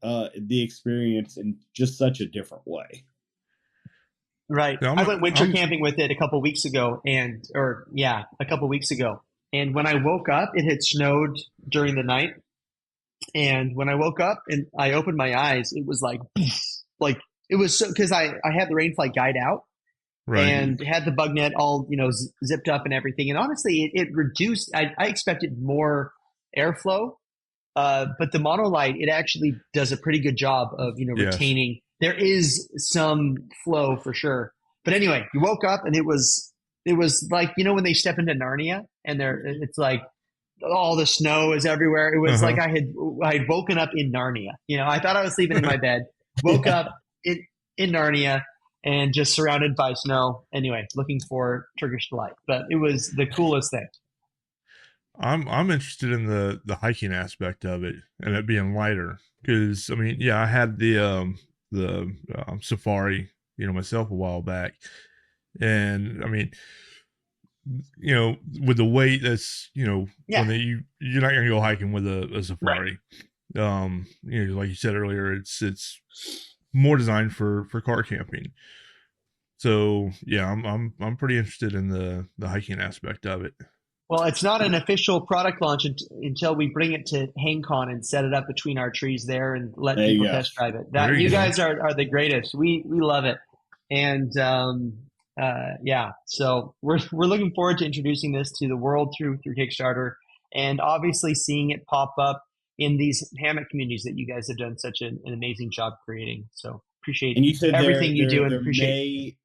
Speaker 3: experience in just such a different way.
Speaker 4: Right.
Speaker 2: Yeah,
Speaker 4: I went winter camping with it a couple weeks ago, and when I woke up, it had snowed during the night. And when I woke up and I opened my eyes, it was like it was so, because I had the rainfly guide out
Speaker 2: right.
Speaker 4: and had the bug net all, zipped up and everything. And honestly, it reduced, I expected more airflow, but the MONOLITE, it actually does a pretty good job of,
Speaker 2: Yes.
Speaker 4: retaining. There is some flow for sure. But anyway, you woke up and it was like, when they step into Narnia and it's like all the snow is everywhere. It was like I had woken up in Narnia. I thought I was sleeping in my bed, woke up in Narnia and just surrounded by snow. Anyway, looking for Turkish delight, but it was the coolest thing.
Speaker 2: I'm interested in the hiking aspect of it and it being lighter because I had the safari myself a while back, and with the weight that's when you're not gonna go hiking with a safari, right. Like you said earlier, it's more designed for car camping. So yeah, I'm pretty interested in the hiking aspect of it.
Speaker 4: Well, it's not an official product launch until we bring it to HangCon and set it up between our trees there and let people test drive it. You guys are the greatest. We love it. And so we're looking forward to introducing this to the world through Kickstarter, and obviously seeing it pop up in these hammock communities that you guys have done such an amazing job creating. So appreciate
Speaker 3: and you said
Speaker 4: everything you do, and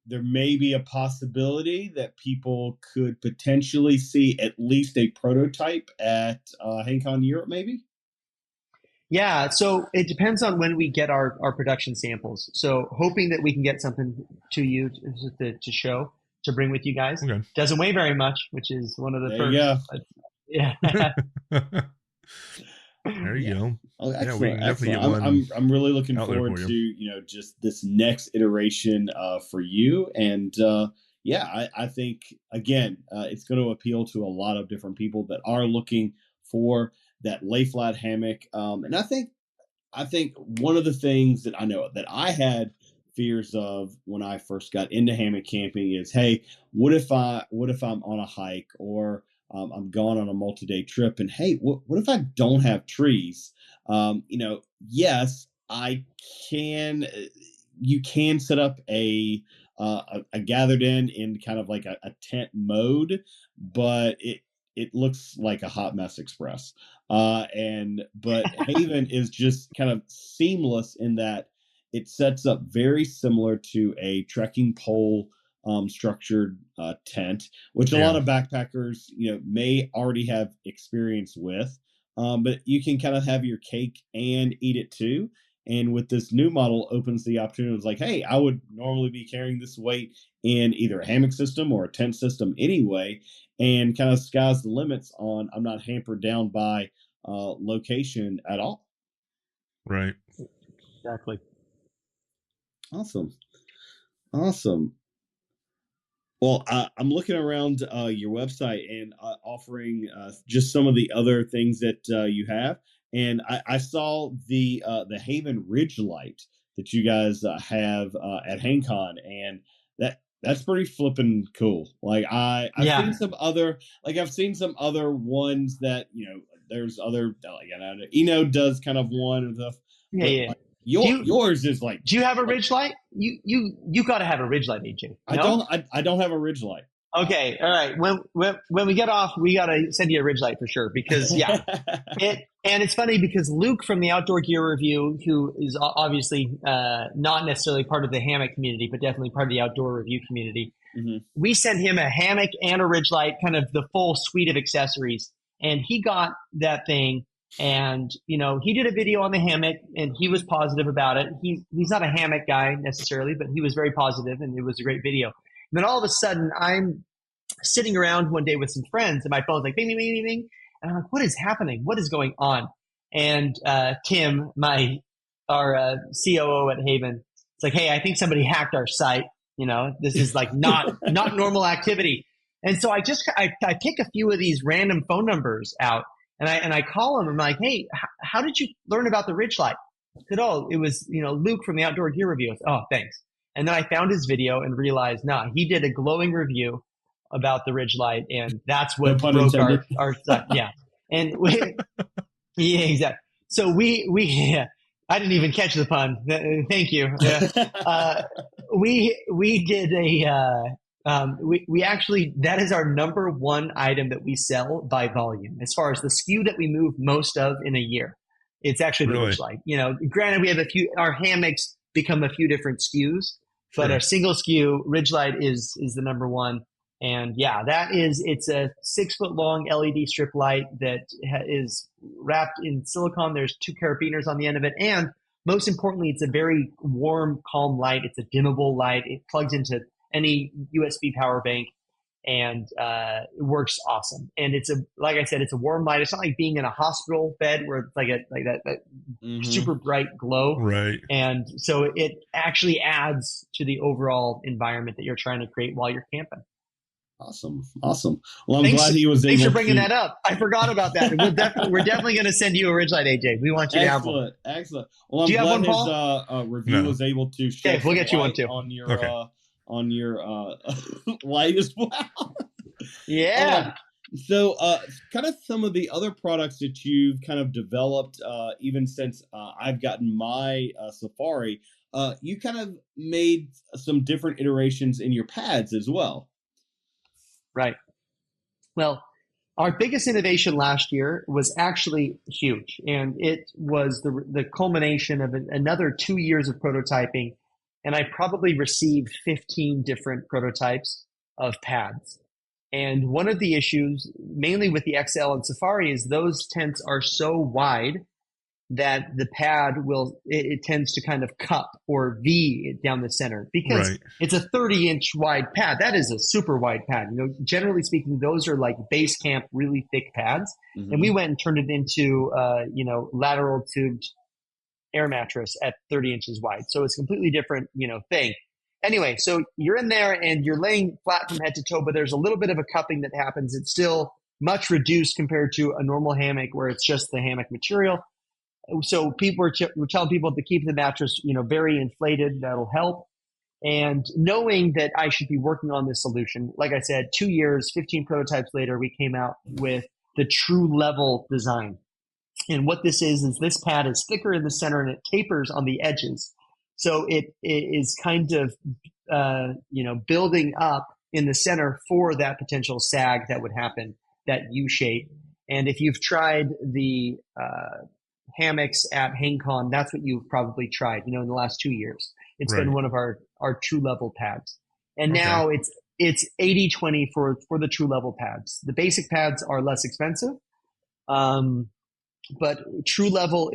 Speaker 3: there may be a possibility that people could potentially see at least a prototype at HangCon Europe, maybe.
Speaker 4: Yeah, so it depends on when we get our production samples. So hoping that we can get something to you to show, to bring with you guys.
Speaker 2: Okay.
Speaker 4: Doesn't weigh very much, which is one of the perks. Yeah.
Speaker 2: There you go.
Speaker 3: Oh, excellent. I'm really looking forward to just this next iteration for you, and I think again it's going to appeal to a lot of different people that are looking for that lay flat hammock. And I think one of the things that I know that I had fears of when I first got into hammock camping is, hey, what if I'm on a hike or I'm gone on a multi-day trip, and hey, what if I don't have trees? Yes, I can. You can set up a gathered in kind of like a tent mode, but it looks like a hot mess express. But Haven is just kind of seamless in that it sets up very similar to a trekking pole structured tent, which a lot of backpackers may already have experience with, but you can kind of have your cake and eat it too. And with this new model, opens the opportunity. It's like, hey, I would normally be carrying this weight in either a hammock system or a tent system anyway, and kind of sky's the limits on I'm not hampered down by location at all.
Speaker 2: Right.
Speaker 4: Exactly.
Speaker 3: Awesome. Well, I'm looking around your website and offering just some of the other things that you have, and I saw the Haven Ridge Light that you guys have at HangCon, and that's pretty flippin' cool. Like I've seen some other ones that there's other does kind of one of the yours is like.
Speaker 4: Do you have a Ridge Light? You got to have a Ridge Light, AJ. No?
Speaker 3: I don't have a Ridge Light.
Speaker 4: Okay, all right. When we get off, we got to send you a Ridge Light for sure, because and it's funny because Luke from the Outdoor Gear Review, who is obviously not necessarily part of the hammock community, but definitely part of the outdoor review community. Mm-hmm. We sent him a hammock and a Ridge Light, kind of the full suite of accessories, and he got that thing. And he did a video on the hammock, and he was positive about it. He's not a hammock guy necessarily, but he was very positive, and it was a great video. And then all of a sudden, I'm sitting around one day with some friends, and my phone's like, bing, bing, bing, bing. And I'm like, what is happening? What is going on? And Tim, our COO at Haven, it's like, hey, I think somebody hacked our site. This is like not normal activity. And so I pick a few of these random phone numbers out, and I call them. I'm like, hey, how did you learn about the Ridge Light? I said, oh, it was Luke from the Outdoor Gear Review. I said, oh, thanks. And then I found his video and realized, he did a glowing review about the Ridge Light, and that's what broke our yeah. And yeah, exactly. So I didn't even catch the pun. Thank you. We did we actually, that is our number one item that we sell by volume as far as the SKU that we move most of in a year. It's actually the Ridge Light. Granted, we have our hammocks become a few different SKUs, but our single SKU Ridge Light is the number one. And yeah, it's a 6 foot long LED strip light that is wrapped in silicone. There's 2 carabiners on the end of it. And most importantly, it's a very warm, calm light. It's a dimmable light. It plugs into any USB power bank, and it works awesome. And like I said, it's a warm light. It's not like being in a hospital bed where it's like that super bright glow.
Speaker 2: Right.
Speaker 4: And so it actually adds to the overall environment that you're trying to create while you're camping.
Speaker 3: Awesome. Well, I'm glad he was able to.
Speaker 4: Thanks for bringing that up. I forgot about that. We're definitely going to send you a Ridge Light, AJ. We want you to have one.
Speaker 3: Excellent. Well, I'm
Speaker 4: Do you
Speaker 3: glad
Speaker 4: have one, Paul?
Speaker 3: his review was able to shed
Speaker 4: we'll get you one too.
Speaker 3: on your light as well.
Speaker 4: Yeah.
Speaker 3: So kind of some of the other products that you've kind of developed, even since I've gotten my Safari, you kind of made some different iterations in your pads as well.
Speaker 4: Right. Well, our biggest innovation last year was actually huge, and it was the culmination of another 2 years of prototyping, and I probably received 15 different prototypes of pads. And one of the issues, mainly with the XL and Safari, is those tents are so wide that the pad it tends to kind of cup or V down the center because it's a 30-inch wide pad. That is a super wide pad. Generally speaking, those are like base camp, really thick pads. Mm-hmm. And we went and turned it into, lateral tubed air mattress at 30 inches wide. So it's a completely different, thing. Anyway, so you're in there and you're laying flat from head to toe, but there's a little bit of a cupping that happens. It's still much reduced compared to a normal hammock where it's just the hammock material. So we're telling people to keep the mattress, very inflated. That'll help. And knowing that I should be working on this solution, like I said, 2 years, 15 prototypes later, we came out with the true level design. And what this is this pad is thicker in the center and it tapers on the edges. So it is kind of, building up in the center for that potential sag that would happen, that U shape. And if you've tried the hammocks at HangCon, that's what you've probably tried, in the last 2 years. It's been one of our true level pads. And now it's 80-20 for the true level pads. The basic pads are less expensive. But true level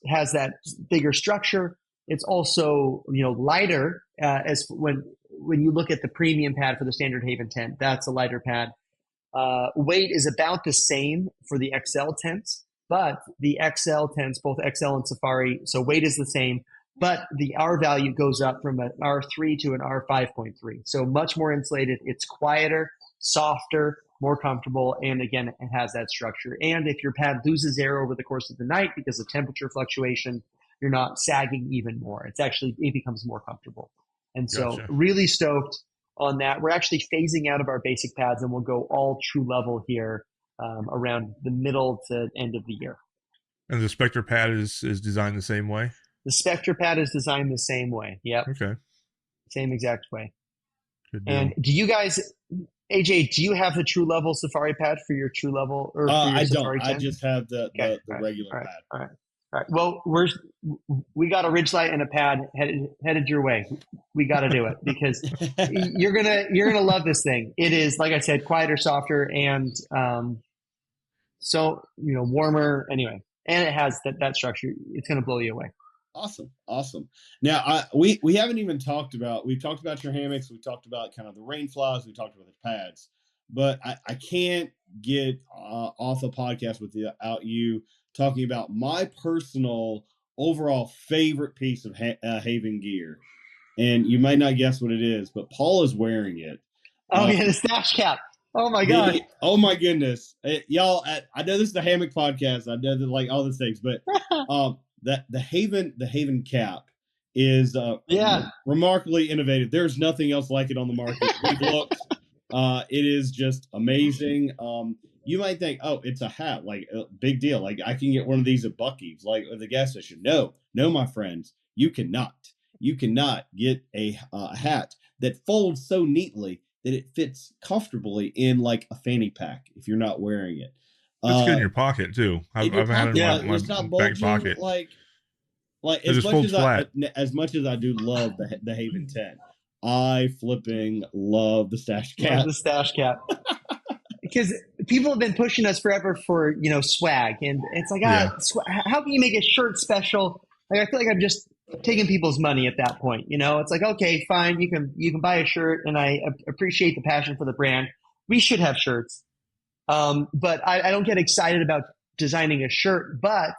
Speaker 4: has that bigger structure. It's also, lighter, as when you look at the premium pad for the standard Haven tent, that's a lighter pad. Weight is about the same for the XL tents, but the XL tents, both XL and Safari, so weight is the same, but the R value goes up from an R3 to an R5.3. So much more insulated. It's quieter, softer, more comfortable, and again, it has that structure. And if your pad loses air over the course of the night because of temperature fluctuation, you're not sagging even more. It becomes more comfortable. And so really stoked on that. We're actually phasing out of our basic pads and we'll go all true level here around the middle to end of the year.
Speaker 2: And the Spectre pad is designed the same way?
Speaker 4: The Spectre pad is designed the same way. Yep.
Speaker 2: Okay.
Speaker 4: Same exact way.
Speaker 2: Good deal.
Speaker 4: And do you guys, AJ, do you have the true level Safari pad for your true level? Or for your
Speaker 3: I
Speaker 4: Safari
Speaker 3: don't.
Speaker 4: tent?
Speaker 3: I just have the regular pad.
Speaker 4: All right. Well, we got a Ridge Light and a pad headed your way. We got to do it because you're gonna love this thing. It is, like I said, quieter, softer, and warmer. Anyway, and it has that structure. It's gonna blow you away.
Speaker 3: Awesome. Now we haven't even talked about. We've talked about your hammocks. We talked about kind of the rain flies. We talked about the pads, but I can't get off a podcast without you talking about my personal overall favorite piece of Haven gear. And you might not guess what it is, but Paul is wearing it.
Speaker 4: Oh, yeah, the stash cap. Oh, my God.
Speaker 3: Oh, my goodness. Y'all, I know this is the Hammock Podcast. I know that, like all these things, but the Haven cap is remarkably innovative. There's nothing else like it on the market. We've looked. It is just amazing. You might think, oh, it's a hat, like a big deal. Like I can get one of these at Buc-ee's, like at the gas station. No, my friends, you cannot. You cannot get a hat that folds so neatly that it fits comfortably in like a fanny pack if you're not wearing it.
Speaker 2: It's good in your pocket too. I've had it in my back
Speaker 3: bulging,
Speaker 2: pocket.
Speaker 3: Like as much as I do love the Haven 10, I flipping love the Stash Cap.
Speaker 4: Yeah, the Stash Cap. Because people have been pushing us forever for, swag. And it's like, how can you make a shirt special? Like, I feel like I'm just taking people's money at that point. It's like, okay, fine. You can buy a shirt, and I appreciate the passion for the brand. We should have shirts. But I don't get excited about designing a shirt. But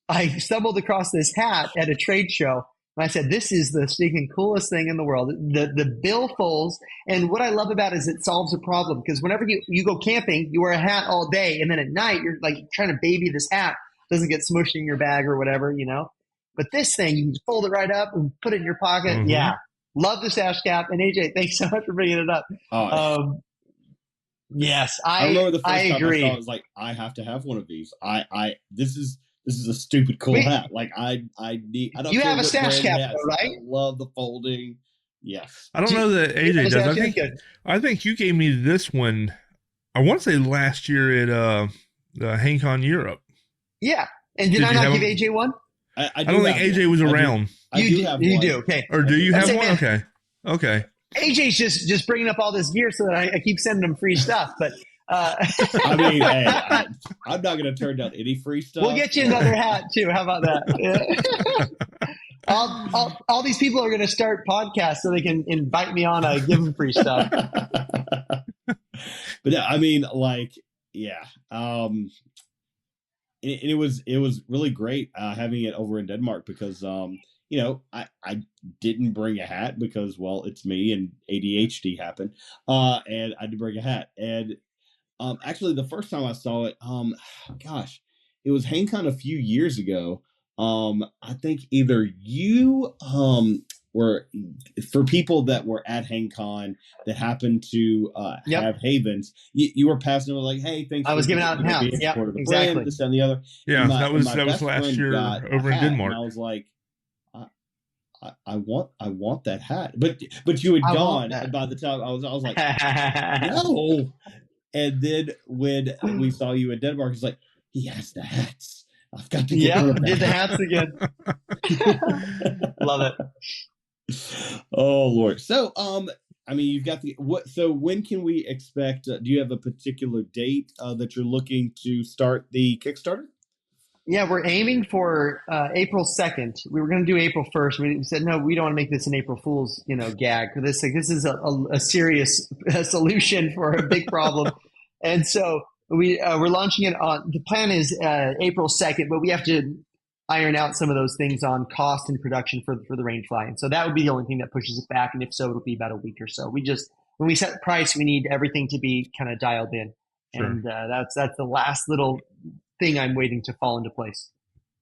Speaker 4: I stumbled across this hat at a trade show. And I said, this is the stinking coolest thing in the world. The bill folds. And what I love about it is it solves a problem. Because whenever you go camping, you wear a hat all day. And then at night, you're like trying to baby this hat. It doesn't get smushed in your bag or whatever, But this thing, you can fold it right up and put it in your pocket. Mm-hmm. Yeah. Love the Stash Cap. And AJ, thanks so much for bringing it up. Yes, I
Speaker 3: remember the first time
Speaker 4: agree.
Speaker 3: I saw it, I was like, I have to have one of these. This is a stupid cool hat. Like I don't.
Speaker 4: You
Speaker 3: care
Speaker 4: have a
Speaker 3: what
Speaker 4: Stash
Speaker 3: brand
Speaker 4: Cap, though, right?
Speaker 3: I love the folding. Yes.
Speaker 2: I don't know that AJ does. I think you gave me this one. I want to say last year at HangCon Europe.
Speaker 4: Yeah, and did I not give AJ one?
Speaker 2: I don't think AJ was around.
Speaker 4: You do. Okay.
Speaker 2: Or do you have one? Okay.
Speaker 4: AJ's just bringing up all this gear so that I keep sending him free stuff, but.
Speaker 3: I mean, hey, I'm not going to turn down any free stuff.
Speaker 4: We'll get you another hat too. How about that? Yeah. all these people are going to start podcasts so they can invite me on. Give them free stuff.
Speaker 3: But yeah, I mean, like, yeah. It was really great having it over in Denmark because I didn't bring a hat because, well, it's me and ADHD happened, and I did bring a hat. And actually, the first time I saw it, it was HangCon a few years ago. I think either you were, for people that were at HangCon that happened to have Havens, you were passing them like, hey, thanks.
Speaker 4: I was giving out hats. Yeah, exactly.
Speaker 3: Brand, this and the other.
Speaker 2: Yeah, that was last year over in Denmark.
Speaker 3: And I was like, I want that hat, but you had gone, and by the time I was like, no. And then when we saw you in Denmark, it's like, he has the hats. I've got to get rid of
Speaker 4: did the hats again. Love it.
Speaker 3: Oh Lord. So I mean, you've got so when can we expect? Do you have a particular date that you're looking to start the Kickstarter?
Speaker 4: Yeah, we're aiming for April 2nd. We were going to do April 1st. We said, no, we don't want to make this an April Fool's, gag. This is a serious solution for a big problem. And so we're launching it the plan is April 2nd, but we have to iron out some of those things on cost and production for the Rainfly. And so that would be the only thing that pushes it back. And if so, it'll be about a week or so. When we set the price, we need everything to be kind of dialed in. Sure. And that's the last little thing I'm waiting to fall into place.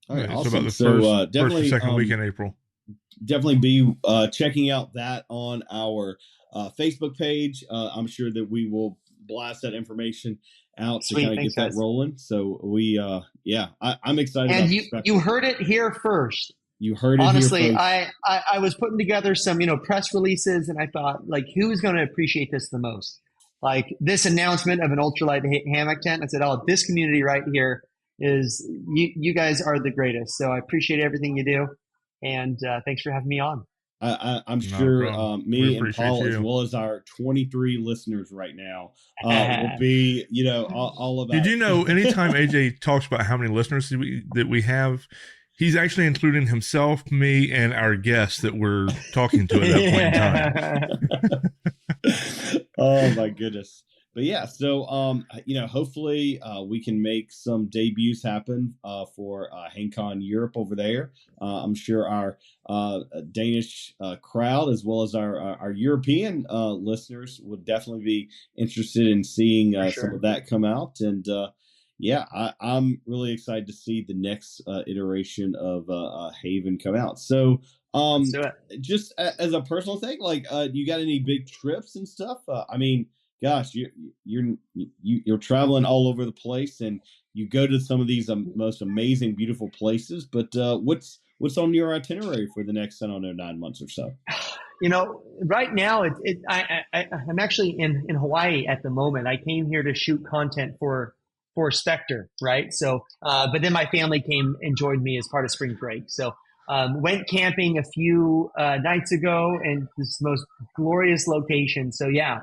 Speaker 3: All right, awesome.
Speaker 2: So about the first
Speaker 3: definitely
Speaker 2: or second week in April.
Speaker 3: Definitely be checking out that on our Facebook page. I'm sure that we will blast that information out to kind of get that rolling. So we, I'm excited.
Speaker 4: And you heard it here first.
Speaker 3: You heard it.
Speaker 4: Honestly,
Speaker 3: here first.
Speaker 4: I was putting together some press releases, and I thought, like, who's going to appreciate this the most? Like this announcement of an ultralight hammock tent. I said, oh, this community right here is you guys are the greatest. So I appreciate everything you do. And thanks for having me on.
Speaker 3: I'm sure me and Paul, as well as our 23 listeners right now, will be, all about.
Speaker 2: Did you know anytime AJ talks about how many listeners that we have, he's actually including himself, me, and our guests that we're talking to at that point in time.
Speaker 3: Oh my goodness. But yeah, so hopefully we can make some debuts happen for HangCon Europe over there. I'm sure our Danish crowd, as well as our European listeners, would definitely be interested in seeing some of that come out. And I'm really excited to see the next iteration of Haven come out. So
Speaker 4: Let's do it.
Speaker 3: Just as a personal thing, like, you got any big trips and stuff? I mean, gosh, you're traveling all over the place, and you go to some of these most amazing, beautiful places. But what's on your itinerary for the next, I don't know, 9 months or so?
Speaker 4: Right now, I'm actually in Hawaii at the moment. I came here to shoot content for Spectre, right? So, but then my family came and joined me as part of spring break. So, went camping a few nights ago, and this most glorious location. So yeah,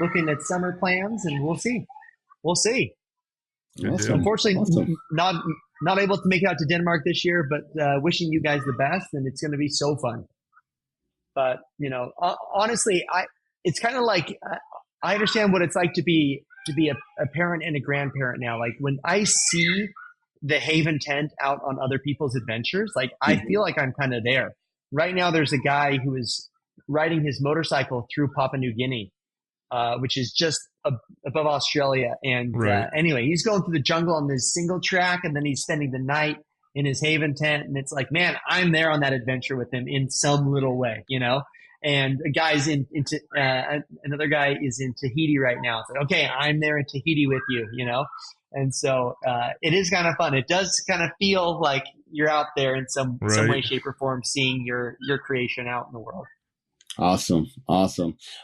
Speaker 4: looking at summer plans, and we'll see.
Speaker 3: Awesome.
Speaker 4: Unfortunately,
Speaker 3: awesome.
Speaker 4: not able to make it out to Denmark this year, but wishing you guys the best, and it's going to be so fun. But honestly, it's kind of like I understand what it's like to be a parent and a grandparent now. Like when I see the Haven tent out on other people's adventures, like I feel like I'm kind of there. Right now, there's a guy who is riding his motorcycle through Papua New Guinea, which is just above Australia. And anyway, he's going through the jungle on this single track, and then he's spending the night in his Haven tent. And it's like, man, I'm there on that adventure with him in some little way, And a guy's into another guy is in Tahiti right now. It's like, okay, I'm there in Tahiti with you, And so it is kind of fun. It does kind of feel like you're out there in some way, shape, or form, seeing your creation out in the world.
Speaker 3: Awesome.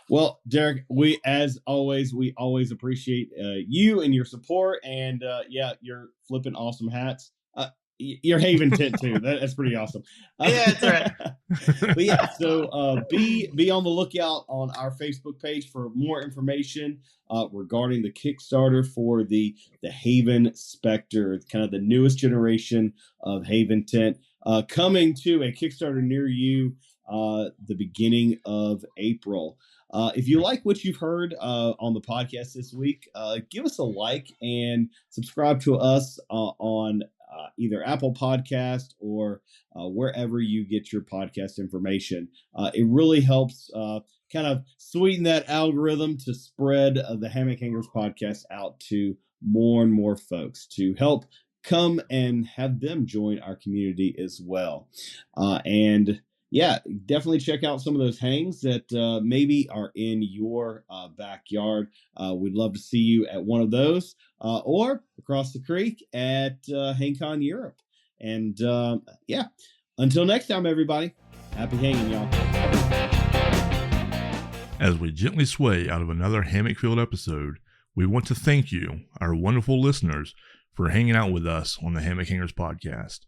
Speaker 3: Well, Derek, we always appreciate you and your support, and you're flipping awesome hats. Your Haven tent too. That's pretty awesome.
Speaker 4: Yeah, that's right.
Speaker 3: But yeah, so be on the lookout on our Facebook page for more information regarding the Kickstarter for the Haven Spectre. It's kind of the newest generation of Haven tent, coming to a Kickstarter near you the beginning of April. If you like what you've heard on the podcast this week, give us a like and subscribe to us on either Apple Podcast or wherever you get your podcast information. It really helps kind of sweeten that algorithm to spread the Hammock Hangers podcast out to more and more folks to help come and have them join our community as well. And yeah, definitely check out some of those hangs that maybe are in your backyard. We'd love to see you at one of those or across the creek at HangCon Europe. And until next time, everybody, happy hanging, y'all.
Speaker 2: As we gently sway out of another hammock-filled episode, we want to thank you, our wonderful listeners, for hanging out with us on the Hammock Hangers Podcast.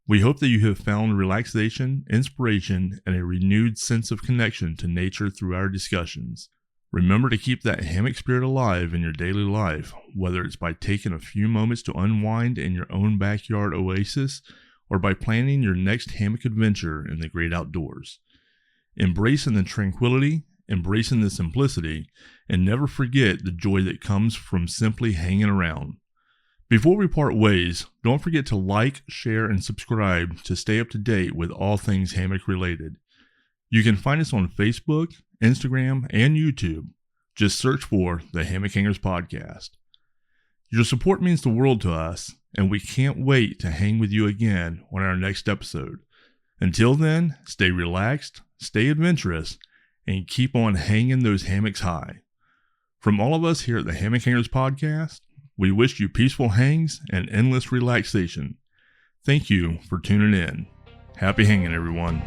Speaker 2: We hope that you have found relaxation, inspiration, and a renewed sense of connection to nature through our discussions. Remember to keep that hammock spirit alive in your daily life, whether it's by taking a few moments to unwind in your own backyard oasis or by planning your next hammock adventure in the great outdoors. Embracing the tranquility, embracing the simplicity, and never forget the joy that comes from simply hanging around. Before we part ways, don't forget to like, share, and subscribe to stay up to date with all things hammock related. You can find us on Facebook, Instagram, and YouTube. Just search for the Hammock Hangers Podcast. Your support means the world to us, and we can't wait to hang with you again on our next episode. Until then, stay relaxed, stay adventurous, and keep on hanging those hammocks high. From all of us here at the Hammock Hangers Podcast, we wish you peaceful hangs and endless relaxation. Thank you for tuning in. Happy hanging, everyone.